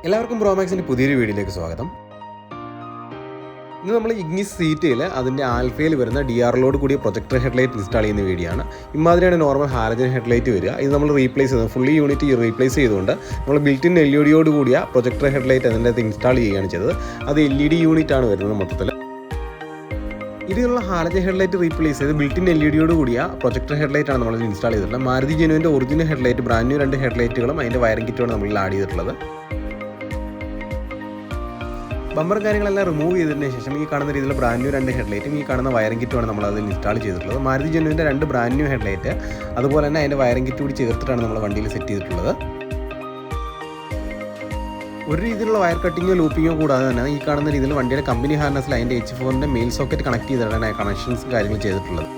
എല്ലാവർക്കും പ്രോമാക്സിൻ്റെ പുതിയൊരു വീഡിയോയിലേക്ക് സ്വാഗതം. ഇന്ന് നമ്മൾ ഇഗ്നിസ് സീറ്റയിൽ അതിൻ്റെ ആൽഫയിൽ വരുന്ന DRLോട് കൂടിയ പ്രൊജക്ടർ ഹെഡ്ലൈറ്റ് ഇൻസ്റ്റാൾ ചെയ്യുന്ന വീഡിയോ ആണ്. ഇമാതിരിയാണ് നോർമൽ ഹാലജൻ ഹെഡ്ലൈറ്റ് വരിക. ഇത് നമ്മൾ റീപ്ലേസ് ചെയ്തത് ഫുള്ളി യൂണിറ്റ് റീപ്ലേസ് ചെയ്തുകൊണ്ട് നമ്മൾ ബിൽറ്റിൻ LED കൂടിയ പ്രൊജക്ടർ ഹെഡ്ലൈറ്റ് അതിൻ്റെ അകത്ത് ഇൻസ്റ്റാൾ ചെയ്യുകയാണ് ചെയ്തത്. അത് LED യൂണിറ്റ് ആണ് വരുന്നത് മൊത്തത്തിൽ. ഇതിലുള്ള ഹാലജൻ ഹെഡ്ലൈറ്റ് റീപ്ലേസ് ചെയ്ത് ബിൽറ്റിൻ LED കൂടിയ പ്രൊജക്ടർ ഹെഡ്ലൈറ്റ് ആണ് നമ്മൾ ഇൻസ്റ്റാൾ ചെയ്തിട്ടുള്ളത്. മാരുതി ജെനുവിൻ്റെ ഒറിജിനൽ ഹെഡ്ലൈറ്റ് ബ്രാൻഡ് ന്യൂ 2 ഹെഡ്ലൈറ്റുകളും അതിൻ്റെ വയറിംഗ് കിറ്റുമാണ് നമ്മൾ ആഡ് ചെയ്തിട്ടുള്ളത്. ബമ്പർ കാര്യങ്ങളെല്ലാം റിമൂവ് ചെയ്തതിന് ശേഷം ഈ കാണുന്ന രീതിയിൽ ബ്രാൻഡ് ന്യൂ 2 ഹെഡ്ലൈറ്റും ഈ കാണുന്ന വയറിംഗ് കിറ്റുമാണ് നമ്മൾ അതിൽ ഇൻസ്റ്റാൾ ചെയ്തിട്ടുള്ളത്. മാരുതി ജെനുവിൻ്റെ 2 ബ്രാൻഡ് ന്യൂ ഹെഡ്ലൈറ്റ് അതുപോലെ തന്നെ അതിൻ്റെ വയറിംഗ് കിറ്റ് കൂടി ചേർത്തിട്ടാണ് നമ്മൾ വണ്ടിയിൽ സെറ്റ് ചെയ്തിട്ടുള്ളത്. ഒരു രീതിയിലുള്ള വയർ കട്ടിങ്ങോ ലൂപ്പിങ്ങോ കൂടാതെ തന്നെ ഈ കാണുന്ന രീതിയിൽ വണ്ടിയുടെ കമ്പനി ഹാർനസിൽ അതിൻ്റെ H4ൻ്റെ മെയിൽ സോക്കറ്റ് കണക്ട് ചെയ്തിട്ടാണ് കണക്ഷൻസ് കാര്യങ്ങൾ ചെയ്തിട്ടുള്ളത്.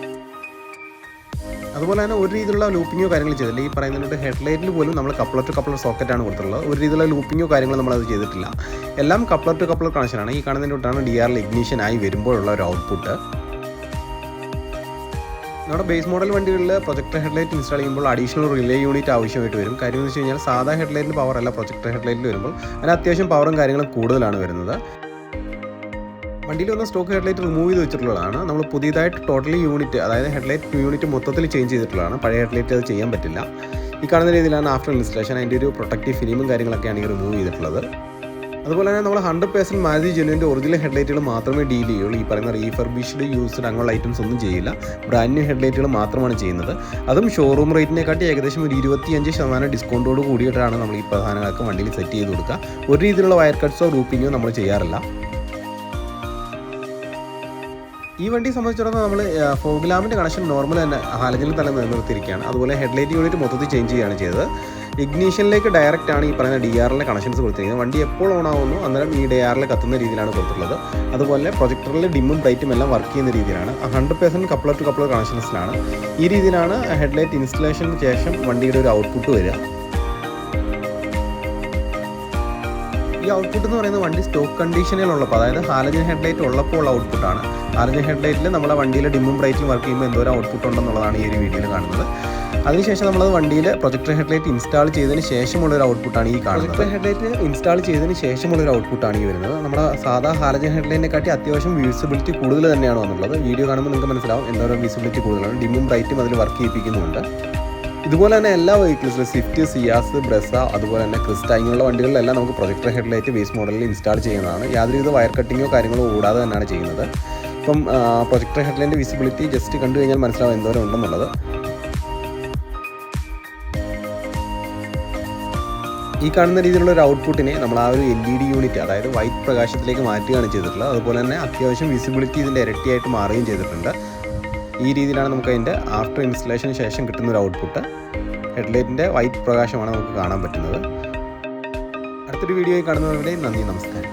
അതുപോലെ തന്നെ ഒരു രീതിയിലുള്ള ലൂപ്പിങ്ങോ കാര്യങ്ങൾ ചെയ്തില്ല. ഈ പറയുന്നതിനോട് ഹെഡ്ലൈറ്റിൽ പോലും നമ്മൾ കപ്ലർ ടു കപ്ലർ സോക്കറ്റാണ് കൊടുത്തിട്ടുള്ളത്. ഒരു രീതിയിലുള്ള ലൂപ്പിങ്ങോ കാര്യങ്ങളോ നമ്മളത് ചെയ്തിട്ടില്ല. എല്ലാം കപ്ലർ ടു കപ്ലർ കണക്ഷനാണ്. ഈ കാണുന്നതിനോട്ടാണ് DRL ഇഗ്നിഷൻ ആയി വരുമ്പോഴുള്ള ഒരു ഔട്ട്പുട്ട്. നമ്മുടെ ബേസ് മോഡൽ വണ്ടികളിൽ പ്രൊജക്ടർ ഹെഡ്ലൈറ്റ് ഇൻസ്റ്റാൾ ചെയ്യുമ്പോൾ അഡീഷണൽ റിലേ യൂണിറ്റ് ആവശ്യമായിട്ട് വരും. കാര്യം എന്ന് വെച്ച് കഴിഞ്ഞാൽ സാധാ ഹെഡ്ലൈറ്റിന് പവർ അല്ല പ്രൊജക്ടർ ഹെഡ്ലൈറ്റിൽ വരുമ്പോൾ അതിന് അത്യാവശ്യം പവറും കാര്യങ്ങളും കൂടുതലാണ് വരുന്നത്. വണ്ടിയിൽ വന്ന സ്റ്റോക്ക് ഹെഡ്ലൈറ്റ് റിമൂവ് ചെയ്ത് വെച്ചിട്ടുള്ളതാണ്. നമ്മൾ പുതിയതായിട്ട് ടോട്ടലി യൂണിറ്റ് അതായത് ഹെഡ്ലൈറ്റ് യൂണിറ്റ് മൊത്തത്തിൽ ചേഞ്ച് ചെയ്തിട്ടുള്ളതാണ്. പഴയ ഹെഡ്ലൈറ്റ് അത് ചെയ്യാൻ പറ്റില്ല. ഈ കാണുന്ന രീതിയിലാണ് ആഫ്റ്റർ ഇൻസ്റ്റലേഷൻ അതിൻ്റെ ഒരു പ്രൊട്ടക്റ്റീവ് ഫിലിമും കാര്യങ്ങളൊക്കെയാണ് ഈ റിമൂവ് ചെയ്തിട്ടുള്ളത്. അതുപോലെ തന്നെ നമ്മൾ 100% മാരുതി ജെനുവിൻ്റെ ഒറിജിനൽ ഹെഡ്ലൈറ്റുകൾ മാത്രമേ ഡീൽ ചെയ്യുള്ളൂ. ഈ പറയുന്ന റീഫർബിഷ്ഡ് യൂസ്ഡ് അങ്ങനെയുള്ള ഐറ്റംസ് ഒന്നും ചെയ്യില്ല. ബ്രാൻഡ് ന്യൂ ഹെഡ്ലൈറ്റുകൾ മാത്രമാണ് ചെയ്യുന്നത്. അതും ഷോറൂം റേറ്റിനെക്കാട്ടി ഏകദേശം ഒരു 25% ഡിസ്കൗണ്ടോട് കൂടിയിട്ടാണ് നമ്മൾ ഈ പ്രധാനങ്ങളൊക്കെ വണ്ടിയിൽ സെറ്റ് ചെയ്ത് കൊടുക്കുക. ഒരു രീതിയിലുള്ള വയർ കട്ട്സോ റൂപ്പിങ്ങോ നമ്മൾ ചെയ്യാറില്ല. ഈ വണ്ടിയെ സംബന്ധിച്ചിടത്തോളം നമ്മൾ ഫോഗ് ലാമ്പിൻ്റെ കണക്ഷൻ നോർമൽ തന്നെ ഹാലജനിൽ തന്നെ നിലനിർത്തിയിരിക്കുകയാണ്. അതുപോലെ ഹെഡ്ലൈറ്റ് യൂണിറ്റ് മൊത്തത്തിൽ ചേഞ്ച് ചെയ്യുകയാണ് ചെയ്തത്. ഇഗ്നീഷനിലേക്ക് ഡയറക്റ്റ് ആണ് ഈ പറയുന്ന DRLൻ്റെ കണക്ഷൻസ് കൊടുത്തിരിക്കുന്നത്. വണ്ടി എപ്പോൾ ഓൺ ആവുന്നു അന്നേരം ഈ DRL കത്തുന്ന രീതിയിലാണ് കൊടുത്തിട്ടുള്ളത്. അതുപോലെ പ്രൊജക്ടറിൽ ഡിമ്മും ബ്രൈറ്റും എല്ലാം വർക്ക് ചെയ്യുന്ന രീതിയിലാണ്. 100% കപ്ലർ ടു കപ്ലർ കണക്ഷൻസിലാണ്. ഈ രീതിയിലാണ് ഹെഡ്ലൈറ്റ് ഇൻസ്റ്റലേഷന് ശേഷം വണ്ടിയുടെ ഒരു ഔട്ട്പുട്ട് വരിക. ഈ ഔട്ട്പുട്ട് എന്ന് പറയുന്നത് വണ്ടി സ്റ്റോക്ക് കണ്ടീഷനിലുള്ളപ്പോൾ അതായത് ഹാലജൻ ഹെഡ്ലൈറ്റ് ഉള്ളപ്പോൾ ഉള്ള ഔട്ട്പുട്ടാണ്. ഹാലജൻ ഹെഡ്ലൈറ്റിൽ നമ്മളെ വണ്ടിയിൽ ഡിമ്മും ബ്രൈറ്റും വർക്ക് ചെയ്യുമ്പോൾ എന്തോരം ഔട്ട്പുട്ട് ഉണ്ടെന്നുള്ളതാണ് ഈ ഒരു വീഡിയോയിൽ കാണുന്നത്. അതിനുശേഷം നമ്മളത് വണ്ടിയിൽ പ്രൊജക്ടർ ഹെഡ്ലൈറ്റ് ഇൻസ്റ്റാൾ ചെയ്തതിന് ശേഷമുള്ളൊരു ഔട്ട്പുട്ടാണ് ഈ കാണുന്നത്. പ്രൊജക്ടർ ഹെഡ്ലൈറ്റ് ഇൻസ്റ്റാൾ ചെയ്തതിന് ശേഷമുള്ളൊരു ഔട്ട്പുട്ടാണ് ഈ വരുന്നത്. നമ്മുടെ സാധാ ഹാലജൻ ഹെഡ്ലൈറ്റിനെക്കാട്ടി അത്യാവശ്യം വിസിബിലിറ്റി കൂടുതൽ തന്നെയാണ് വന്നുള്ളത്. വീഡിയോ കാണുമ്പോൾ നിങ്ങൾക്ക് മനസ്സിലാവും എന്തോരം വിസിബിലിറ്റി കൂടുതലാണ്. ഡിമ്മും ബ്രൈറ്റും അതിൽ വർക്ക് ചെയ്യിപ്പിക്കുന്നുണ്ട്. ഇതുപോലെ തന്നെ എല്ലാ വെഹിക്കിൾസിലും സ്വിഫ്റ്റ്, സിയാസ്, ബ്രസ അതുപോലെ തന്നെ ക്രിസ്റ്റ ഇങ്ങനെയുള്ള വണ്ടികളിലെല്ലാം നമുക്ക് പ്രൊജക്ടർ ഹെഡ്ലൈറ്റ് ബേസ് മോഡലിൽ ഇൻസ്റ്റാൾ ചെയ്യുന്നതാണ്. യാതൊരുവിധ വയർ കട്ടിങ്ങോ കാര്യങ്ങളോ കൂടാതെ തന്നെയാണ് ചെയ്യുന്നത്. ഇപ്പം പ്രൊജക്ടർ ഹെഡ്ലൈറ്റിൻ്റെ വിസിബിലിറ്റി ജസ്റ്റ് കണ്ടു കഴിഞ്ഞാൽ മനസ്സിലാവും എന്തോരം ഉണ്ടെന്നുള്ളത്. ഈ കാണുന്ന രീതിയിലുള്ള ഒരു ഔട്ട്പുട്ടിനെ നമ്മൾ ആ ഒരു LED യൂണിറ്റ് അതായത് വൈറ്റ് പ്രകാശത്തിലേക്ക് മാറ്റുകയാണ് ചെയ്തിട്ടുള്ളത്. അതുപോലെ തന്നെ അത്യാവശ്യം വിസിബിലിറ്റി ഇതിൻ്റെ ഇരട്ടിയായിട്ട് മാറുകയും ചെയ്തിട്ടുണ്ട്. ഈ രീതിയിലാണ് നമുക്ക് അതിൻ്റെ ആഫ്റ്റർ ഇൻസ്റ്റലേഷന് ശേഷം കിട്ടുന്ന ഒരു ഔട്ട്പുട്ട്. ഹെഡ്ലൈറ്റിൻ്റെ വൈറ്റ് പ്രകാശമാണ് നമുക്ക് കാണാൻ പറ്റുന്നത്. അടുത്തൊരു വീഡിയോയിൽ കാണുന്നവരുടെ നന്ദി, നമസ്കാരം.